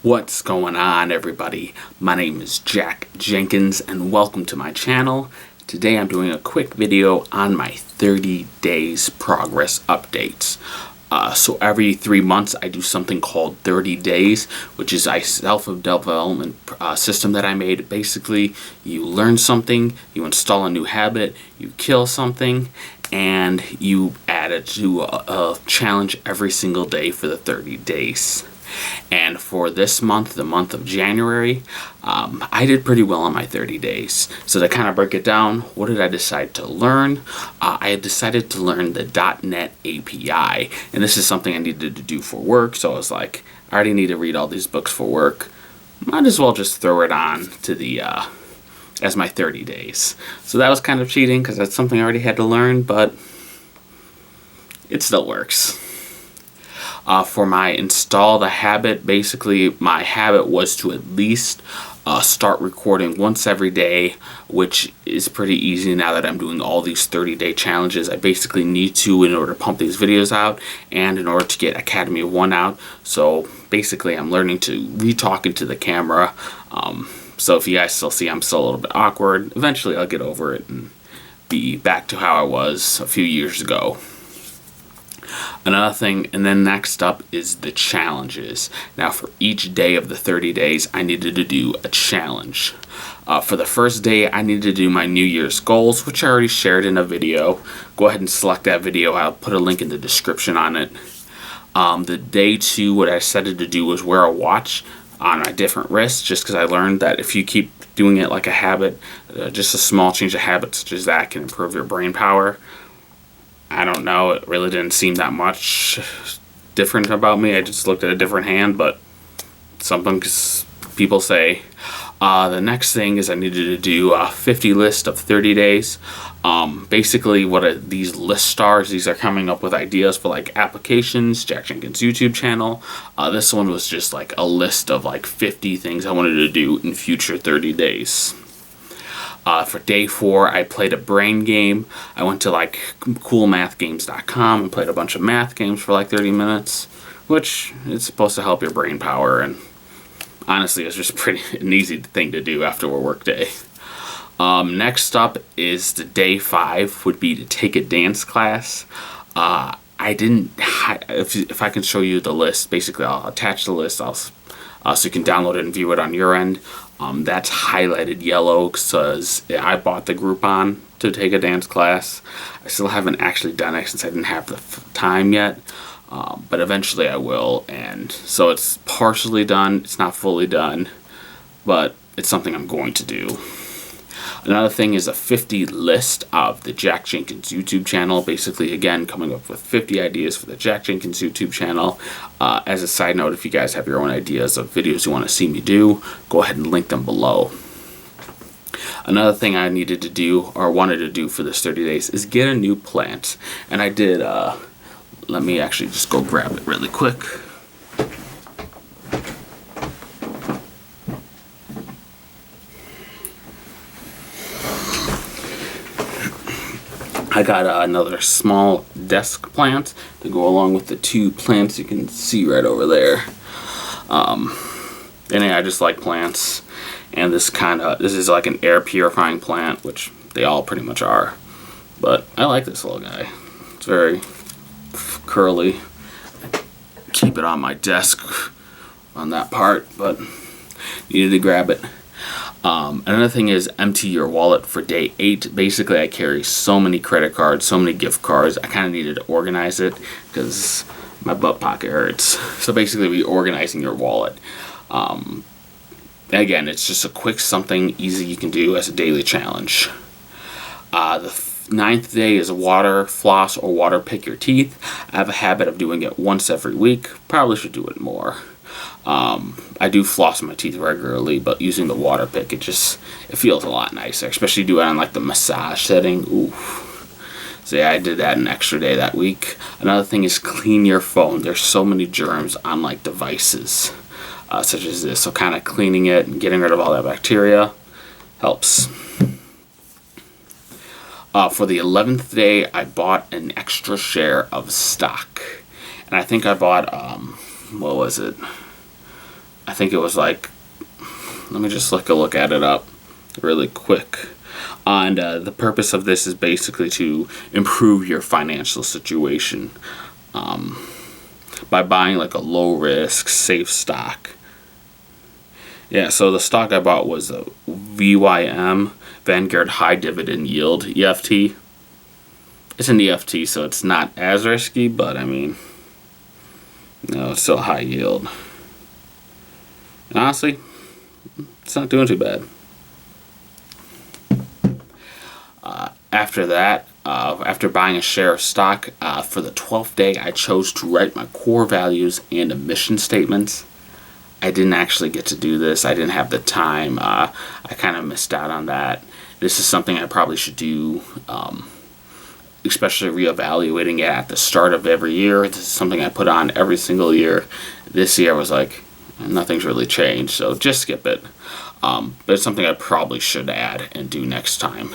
What's going on, everybody? My name is Jack Jenkins and welcome to my channel. Today I'm doing a quick video on my 30 days progress updates. So every 3 months I do something called 30 days, which is a self-development system that I made. Basically, you learn something, you install a new habit, you kill something, and you add it to a challenge every single day for the 30 days. And for this month, the month of January, I did pretty well on my 30 days. So to kind of break it down, what did I decide to learn? I had decided to learn the .NET API. And this is something I needed to do for work. So I was like, I already need to read all these books for work. Might as well just throw it on to the as my 30 days. So that was kind of cheating because that's something I already had to learn, but it still works. For my install the habit, basically my habit was to at least start recording once every day, which is pretty easy now that I'm doing all these 30-day challenges. I basically need to in order to pump these videos out and in order to get Academy of One out. So basically I'm learning to re-talk into the camera. So if you guys still see I'm still a little bit awkward, eventually I'll get over it and be back to how I was a few years ago. Another thing, and then next up is the challenges. Now for each day of the 30 days, I needed to do a challenge. For the first day, I needed to do my New Year's goals, which I already shared in a video. Go ahead and select that video. I'll put a link in the description on it. The day 2, what I decided to do was wear a watch on my different wrists, just because I learned that if you keep doing it like a habit, just a small change of habit such as that can improve your brain power. I don't know, it really didn't seem that much different about me. I just looked at a different hand, but something people say. The next thing is I needed to do a 50 list of 30 days. Basically what these lists are, these are coming up with ideas for like applications, Jack Jenkins YouTube channel. This one was just like a list of like 50 things I wanted to do in future 30 days. For day 4, I played a brain game. I went to like coolmathgames.com and played a bunch of math games for like 30 minutes, which is supposed to help your brain power, and honestly it's just an easy thing to do after a work day. Next up is the day 5 would be to take a dance class. I didn't, if I can show you the list, basically I'll attach the list so you can download it and view it on your end. That's highlighted yellow because I bought the Groupon to take a dance class. I still haven't actually done it since I didn't have the time yet, but eventually I will. And so it's partially done. It's not fully done, but it's something I'm going to do. Another thing is a 50 list of the Jack Jenkins YouTube channel. Basically, again, coming up with 50 ideas for the Jack Jenkins YouTube channel. As a side note, if you guys have your own ideas of videos you want to see me do, go ahead and link them below. Another thing I needed to do, or wanted to do for this 30 days, is get a new plant. And I did, let me actually just go grab it really quick. I got another small desk plant to go along with the 2 plants you can see right over there. And I just like plants, and this is like an air purifying plant, which they all pretty much are. But I like this little guy. It's very curly. Keep it on my desk on that part, but needed to grab it. Another thing is empty your wallet for day 8. Basically, I carry so many credit cards, so many gift cards. I kind of needed to organize it because my butt pocket hurts. So basically, reorganizing your wallet. Again, it's just a quick something easy you can do as a daily challenge. The 9th day is water floss or water pick your teeth. I have a habit of doing it once every week. Probably should do it more. I do floss my teeth regularly, but using the water pick, it feels a lot nicer, especially do it on like the massage setting. Ooh. So yeah, I did that an extra day that week. Another thing is clean your phone. There's so many germs on like devices, such as this. So kind of cleaning it and getting rid of all that bacteria helps. For the 11th day, I bought an extra share of stock. And I think I bought, what was it? I think it was like, let me just look at it up really quick. And the purpose of this is basically to improve your financial situation by buying like a low risk, safe stock. Yeah, so the stock I bought was a VYM, Vanguard High Dividend Yield, EFT. It's an EFT, so it's not as risky, but I mean, it's still high yield. And honestly, it's not doing too bad. After that, after buying a share of stock, for the 12th day, I chose to write my core values and a mission statements. I didn't actually get to do this. I didn't have the time. I kind of missed out on that. This is something I probably should do, especially reevaluating it at the start of every year. This is something I put on every single year. This year I was like, nothing's really changed, so just skip it. But it's something I probably should add and do next time.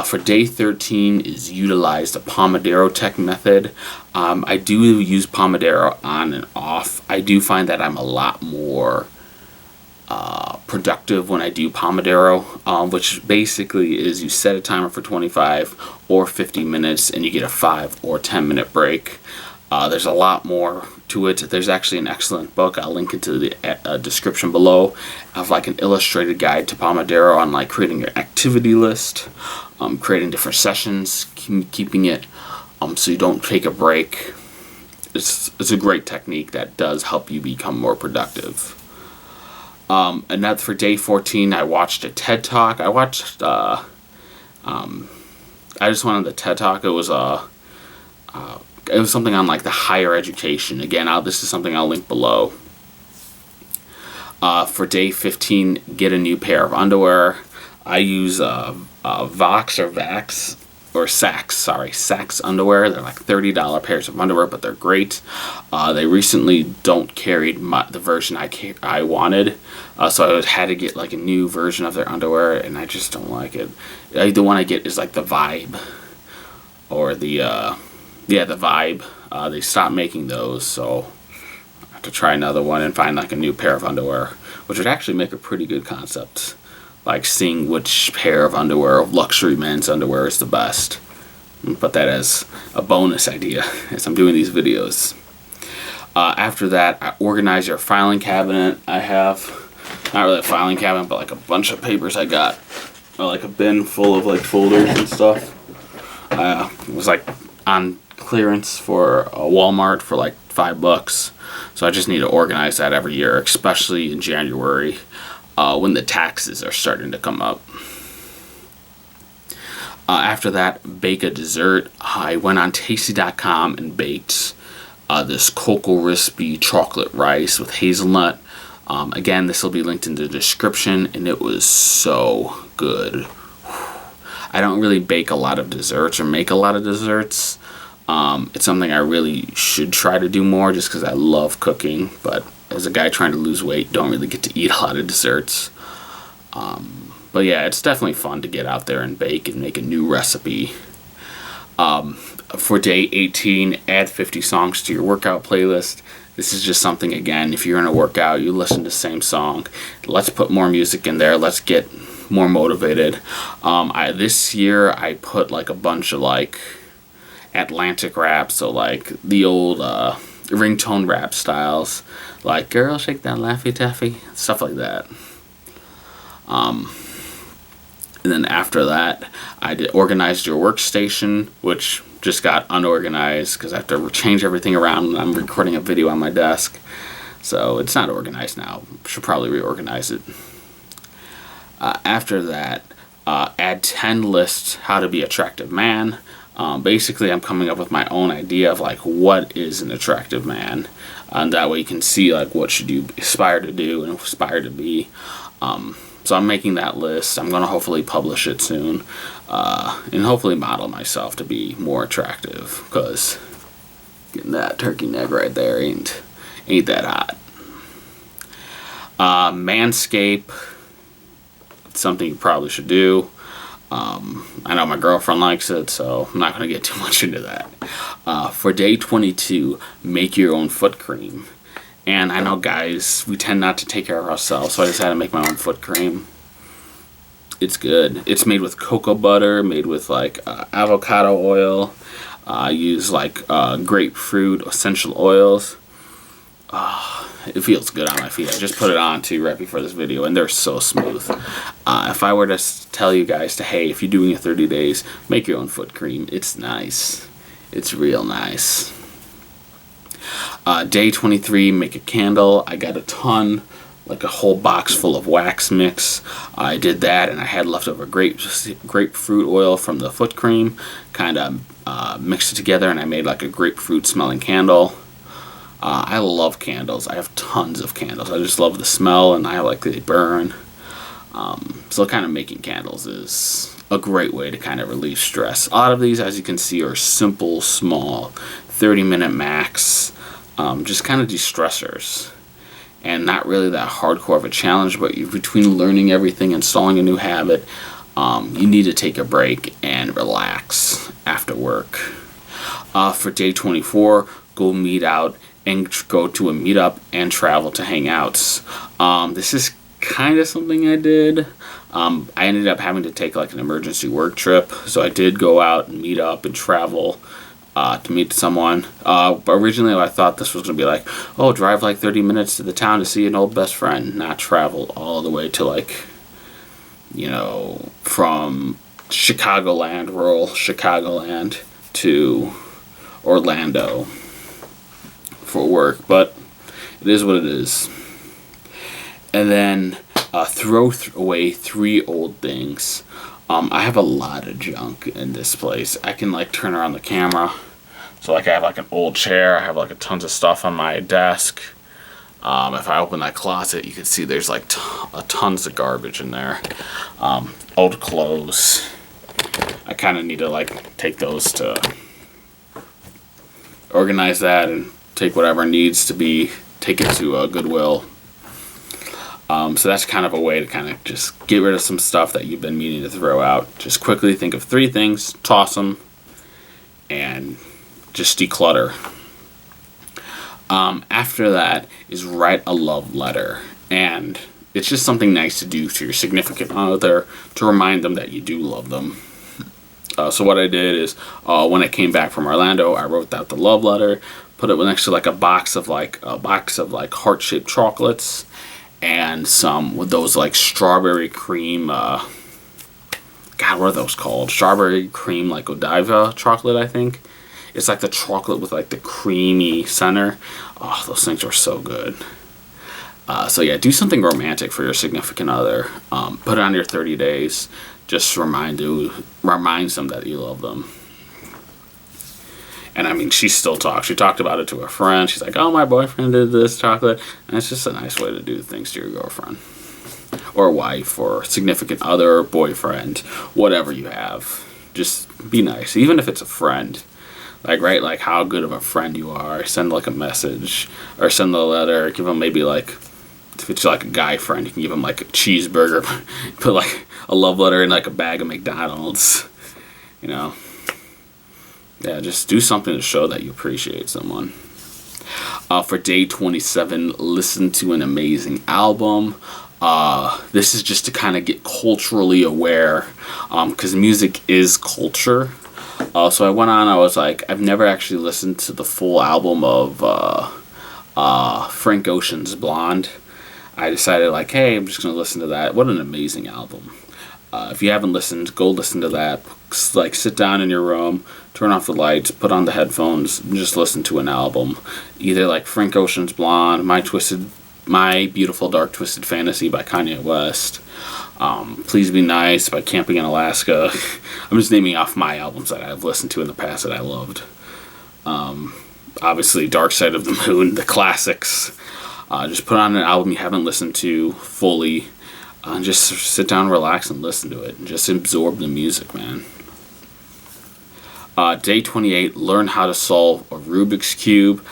For day 13 is utilize the Pomodoro Tech method. I do use Pomodoro on and off. I do find that I'm a lot more productive when I do Pomodoro, which basically is you set a timer for 25 or 50 minutes and you get a 5 or 10 minute break. There's a lot more to it. There's actually an excellent book, I'll link it to the description below, of like an illustrated guide to Pomodoro on like creating your activity list, creating different sessions, keeping it so you don't take a break. It's a great technique that does help you become more productive. And that for day 14, I watched a TED Talk. I just wanted the TED Talk. It was something on like the higher education. Again, this is something I'll link below. For day 15, get a new pair of underwear. I use Vox or Vax or Sax underwear. They're like $30 pairs of underwear, but they're great. They recently don't carry the version I wanted, so I had to get like a new version of their underwear, and I just don't like it. The one I get is like the Vibe, or the Vibe. They stopped making those, so I have to try another one and find like a new pair of underwear, which would actually make a pretty good concept. Like seeing which pair of underwear, of luxury men's underwear, is the best. Put that as a bonus idea as I'm doing these videos. After that, I organize your filing cabinet. I have, not really a filing cabinet, but like a bunch of papers I got. Or like a bin full of like folders and stuff. It was like on clearance for Walmart for like $5. So I just need to organize that every year, especially in January. When the taxes are starting to come up. After that, bake a dessert. I went on tasty.com and baked this cocoa crispy chocolate rice with hazelnut. Again, this will be linked in the description, and it was so good. I don't really bake a lot of desserts or make a lot of desserts. It's something I really should try to do more just because I love cooking, but as a guy trying to lose weight, don't really get to eat a lot of desserts. But yeah, it's definitely fun to get out there and bake and make a new recipe. For day 18, add 50 songs to your workout playlist. This is just something, again, if you're in a workout, you listen to the same song. Let's put more music in there. Let's get more motivated. This year, I put like a bunch of like Atlantic rap, so like the old ringtone rap styles, like "Girl, Shake That Laffy Taffy," stuff like that. And then after that, I organized your workstation, which just got unorganized because I have to change everything around when I'm recording a video on my desk. So it's not organized now. Should probably reorganize it. After that, add 10 lists how to be attractive man. Basically, I'm coming up with my own idea of like what is an attractive man, and that way you can see like what should you aspire to do and aspire to be. So I'm making that list. I'm gonna hopefully publish it soon, and hopefully model myself to be more attractive, because getting that turkey neck right there ain't that hot. Manscape, it's something you probably should do. I know my girlfriend likes it, so I'm not going to get too much into that. For day 22, make your own foot cream. And I know, guys, we tend not to take care of ourselves, so I decided to make my own foot cream. It's good. It's made with cocoa butter, made with like avocado oil. I use like grapefruit essential oils. It feels good on my feet. I just put it on too right before this video, and they're so smooth. If I were to tell you guys to, hey, if you're doing a 30 days, make your own foot cream. It's nice. It's real nice. Day 23, make a candle. I got a ton, like a whole box full of wax mix. I did that, and I had leftover grapefruit oil from the foot cream. Kind of mixed it together, and I made like a grapefruit smelling candle. I love candles. I have tons of candles. I just love the smell, and I like they burn. So kind of making candles is a great way to kind of relieve stress. A lot of these, as you can see, are simple, small, 30-minute max, just kind of de-stressors. And not really that hardcore of a challenge, but between learning everything, installing a new habit, you need to take a break and relax after work. For day 24, go meet out and go to a meetup and travel to hangouts. This is kind of something I did. I ended up having to take like an emergency work trip, so I did go out and meet up and travel to meet someone. But originally I thought this was going to be like, oh, drive like 30 minutes to the town to see an old best friend, not travel all the way to like, you know, from Chicagoland, rural Chicagoland, to Orlando for work. But it is what it is. And then throw away 3 old things. I have a lot of junk in this place. I can like turn around the camera. So like I have like an old chair. I have like tons of stuff on my desk. If I open that closet, you can see there's like tons of garbage in there. Old clothes. I kind of need to like take those to organize that and take whatever needs to be taken to Goodwill. So that's kind of a way to kind of just get rid of some stuff that you've been meaning to throw out. Just quickly think of 3 things, toss them, and just declutter. After that is write a love letter. And it's just something nice to do to your significant other to remind them that you do love them. So what I did is when I came back from Orlando, I wrote out the love letter, put it next to like a box of like heart-shaped chocolates, and some with those like strawberry cream, God, what are those called? Strawberry cream like Godiva chocolate, I think. It's like the chocolate with like the creamy center. Oh, those things are so good. So yeah, do something romantic for your significant other. Put it on your 30 days. Just reminds them that you love them. And I mean, she still talks. She talked about it to her friend. She's like, oh, my boyfriend did this chocolate. And it's just a nice way to do things to your girlfriend. Or wife, or significant other, boyfriend, whatever you have. Just be nice. Even if it's a friend. Like, write like how good of a friend you are. Send like a message. Or send a letter. Give them maybe like, if it's like a guy friend, you can give them like a cheeseburger. Put like a love letter in like a bag of McDonald's. You know. Yeah, just do something to show that you appreciate someone. For day 27, listen to an amazing album. This is just to kind of get culturally aware, because music is culture. So I went on, I was like, I've never actually listened to the full album of Frank Ocean's Blonde. I decided like, hey, I'm just going to listen to that. What an amazing album. If you haven't listened, go listen to that. Like, sit down in your room, turn off the lights, put on the headphones, and just listen to an album. Either like Frank Ocean's Blonde, My Beautiful Dark Twisted Fantasy by Kanye West, Please Be Nice by Camping in Alaska. I'm just naming off my albums that I've listened to in the past that I loved. Obviously, Dark Side of the Moon, the classics. Just put on an album you haven't listened to fully. And just sit down, relax, and listen to it. And just absorb the music, man. Day 28, learn how to solve a Rubik's Cube.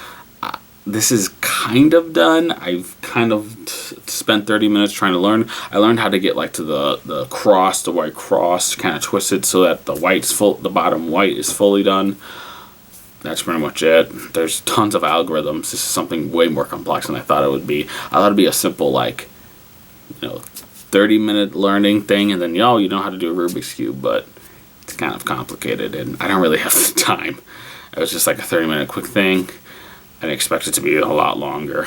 This is kind of done. I've kind of spent 30 minutes trying to learn. I learned how to get like to the white cross, kind of twist it so that the bottom white is fully done. that's pretty much it. There's tons of algorithms. This is something way more complex than I thought it would be. I thought it'd be a simple, like, 30-minute learning thing, and then you know how to do a Rubik's Cube, but it's kind of complicated, and I don't really have the time. It was just like a 30-minute quick thing. I didn't expect it to be a lot longer.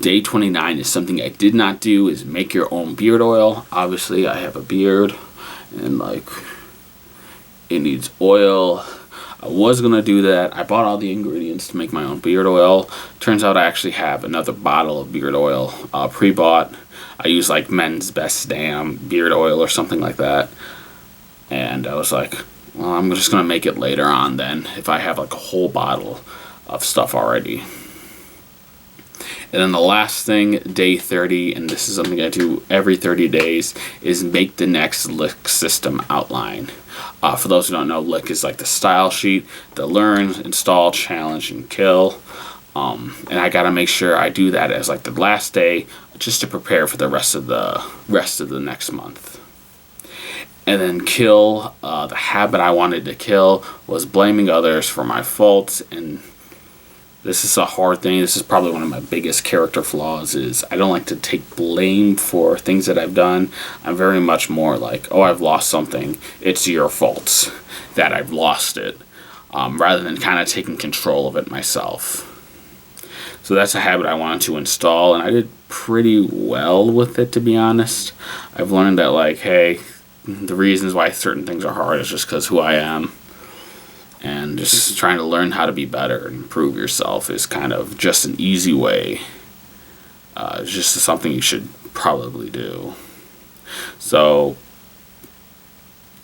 Day 29 is something I did not do, is make your own beard oil. Obviously, I have a beard, and it needs oil. I was going to do that. I bought all the ingredients to make my own beard oil. Turns out I actually have another bottle of beard oil pre-bought. I use like Men's Best Damn beard oil or something like that. And I was like, well, I'm just going to make it later on then, if I have like a whole bottle of stuff already. And then the last thing, day 30, and this is something I do every 30 days, is make the next lick system outline. For those who don't know, lick is like the style sheet, the learn, install, challenge, and kill. And I gotta make sure I do that as like the last day, just to prepare for the rest of the next month. And then kill, the habit I wanted to kill was blaming others for my faults, and this is a hard thing. This is probably one of my biggest character flaws, is I don't like to take blame for things that I've done. I'm very much more like, oh, I've lost something, it's your fault that I've lost it, rather than kind of taking control of it myself. So that's a habit I wanted to install, and I did pretty well with it, to be honest. I've learned that, like, hey, the reasons why certain things are hard is just because who I am. And just trying to learn how to be better and improve yourself is kind of just an easy way. It's just something you should probably do. So,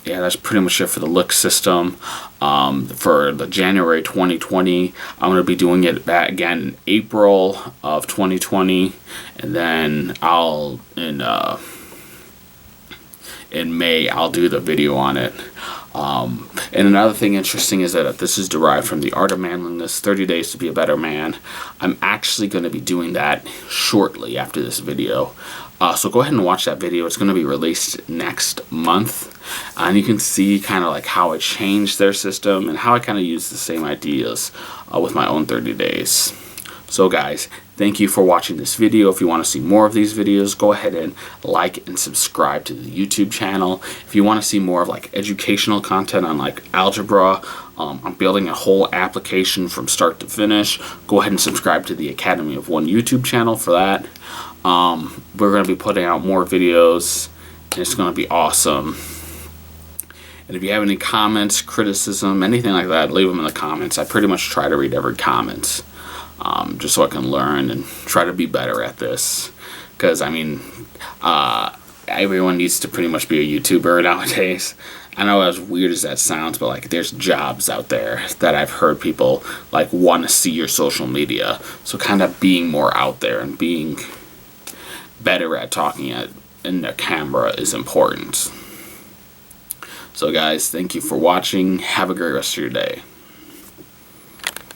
yeah, that's pretty much it for the look system. For the January 2020, I'm going to be doing it back again in April of 2020. And then in May, I'll do the video on it. And another thing interesting is that this is derived from the Art of Manliness, 30 Days to Be a Better Man. I'm actually going to be doing that shortly after this video. So go ahead and watch that video. It's going to be released next month. And you can see kind of like how I changed their system and how I kind of use the same ideas with my own 30 days. So guys, thank you for watching this video. If you want to see more of these videos, go ahead and like and subscribe to the YouTube channel. If you want to see more of like educational content on like algebra, I'm building a whole application from start to finish. Go ahead and subscribe to the Academy of One YouTube channel for that. We're going to be putting out more videos, and it's going to be awesome. And if you have any comments, criticism, anything like that, leave them in the comments. I pretty much try to read every comment. Just so I can learn and try to be better at this. Because, I mean, everyone needs to pretty much be a YouTuber nowadays. I know as weird as that sounds, but, like, there's jobs out there that I've heard people, like, want to see your social media. So kind of being more out there and being better at talking in the camera is important. So, guys, thank you for watching. Have a great rest of your day.